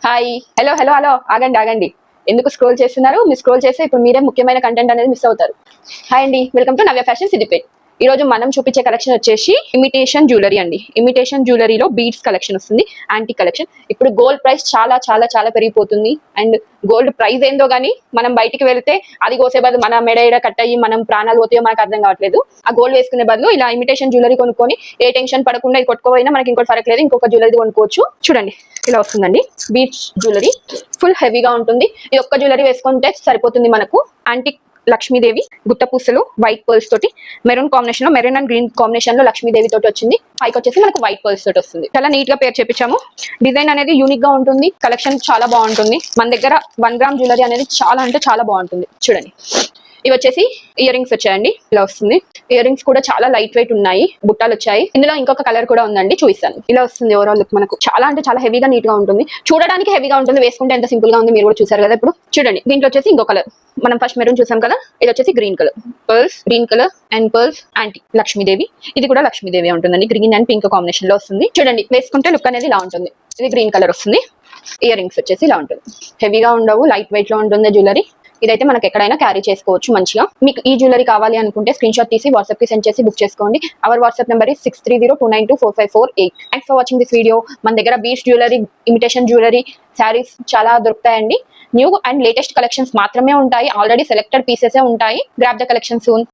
Hi hello hello hello ఆగండి ఆగండి ఎందుకు స్క్రోల్ చేస్తున్నారు? మీరు స్క్రోల్ చేస్తే ఇప్పుడు మీరే ముఖ్యమైన కంటెంట్ అనేది మిస్ అవుతారు. హాయ్ అండి, welcome to Navya fashion Siddipet. ఈ రోజు మనం చూపించే కలెక్షన్ వచ్చేసి ఇమిటేషన్ జ్యువెలరీ అండి. ఇమిటేషన్ జ్యువెలరీలో బీడ్స్ కలెక్షన్ వస్తుంది, యాంటీ కలెక్షన్. ఇప్పుడు గోల్డ్ ప్రైస్ చాలా చాలా చాలా పెరిగిపోతుంది. అండ్ గోల్డ్ ప్రైస్ ఏందో కానీ మనం బయటికి వెళ్తే అది కోసే బదులు మన మెడ కట్ అయ్యి మనం ప్రాణాలు పోతాయో మనకు అర్థం కావట్లేదు. ఆ గోల్డ్ వేసుకునే బదులు ఇలా ఇమిటేషన్ జ్యువెలరీ కొనుక్కొని ఏ టెన్షన్ పడకుండా ఇది కొట్టుకోపోయినా మనకి ఇంకోటి ఫరక్ లేదు, ఇంకొక జ్యువెలరీ కొనుక్కోవచ్చు. చూడండి ఇలా వస్తుందండి బీడ్స్ జ్యువెలరీ, ఫుల్ హెవీగా ఉంటుంది. ఇది ఒక్క జ్యువెలరీ వేసుకుంటే సరిపోతుంది మనకు. యాంటీ లక్ష్మీదేవి గుత్త పూసలు వైట్ పర్ల్స్ తోటి, మెరూన్ కాంబినేషన్ లో, మెరూన్ అండ్ గ్రీన్ కాంబినేషన్ లో లక్ష్మీదేవి తోటి వచ్చింది. పైకి వచ్చేసి మనకు వైట్ పర్ల్స్ తోటి వస్తుంది. చాలా నీట్ గా పేరు చేపించాము. డిజైన్ అనేది యూనిక్ గా ఉంటుంది, కలెక్షన్ చాలా బాగుంటుంది. మన దగ్గర 1 గ్రామ్ జ్యువెలరీ అనేది చాలా అంటే చాలా బాగుంటుంది. చూడండి ఇవి వచ్చేసి ఇయర్ రింగ్స్ వచ్చాయండి, ఇలా వస్తుంది. ఇయర్ రింగ్స్ కూడా చాలా లైట్ వెయిట్ ఉన్నాయి, బుట్టాలు వచ్చాయి. ఇందులో ఇంకొక కలర్ కూడా ఉందండి, చూపిస్తాను. ఇలా వస్తుంది ఓవరాల్ లుక్. మనకు చాలా అంటే చాలా హెవీగా నీట్ గా ఉంటుంది, చూడడానికి హెవీగా ఉంటుంది, వేసుకుంటే ఎంత సింపుల్ గా ఉంది మీరు కూడా చూసారు కదా. ఇప్పుడు చూడండి దీంట్లో వచ్చేసి ఇంకో కలర్, మనం ఫస్ట్ మెరూన్ చూసాం కదా, ఇది వచ్చేసి green colour. Pearls green colour and pearls anti Lakshmidevi. ఇది కూడా లక్ష్మీదేవి ఉంటుందండి, గ్రీన్ అండ్ పింక్ కాంబినేషన్ లో వస్తుంది. చూడండి వేసుకుంటే లుక్ అనేది ఇలా ఉంటుంది. ఇది గ్రీన్ కలర్ వస్తుంది. ఇయర్ రింగ్స్ వచ్చేసి ఇలా ఉంటుంది, హెవీగా ఉండవు, లైట్ వెయిట్ లో ఉంటుంది జ్యువెలరీ. ఇదైతే మనకి ఎక్కడైనా క్యారీ చేసుకోవచ్చు మంచిగా. మీకు ఈ జ్యువెలరీ కావాలి అనుకుంటే స్క్రీన్ షాట్ తీసి వాట్సాప్ కి సెండ్ చేసి బుక్ చేసుకోండి. Our WhatsApp number is 6302924548. Thanks for watching this video. మన దగ్గర beads jewellery, imitation jewellery, saris చాలా దొరుకుతాయండి. న్యూ అండ్ లేటెస్ట్ కలెక్షన్స్ మాత్రమే ఉంటాయి. ఆల్రెడీ సెలెక్టెడ్ పీసెస్ ఉంటాయి. Grab the collection soon.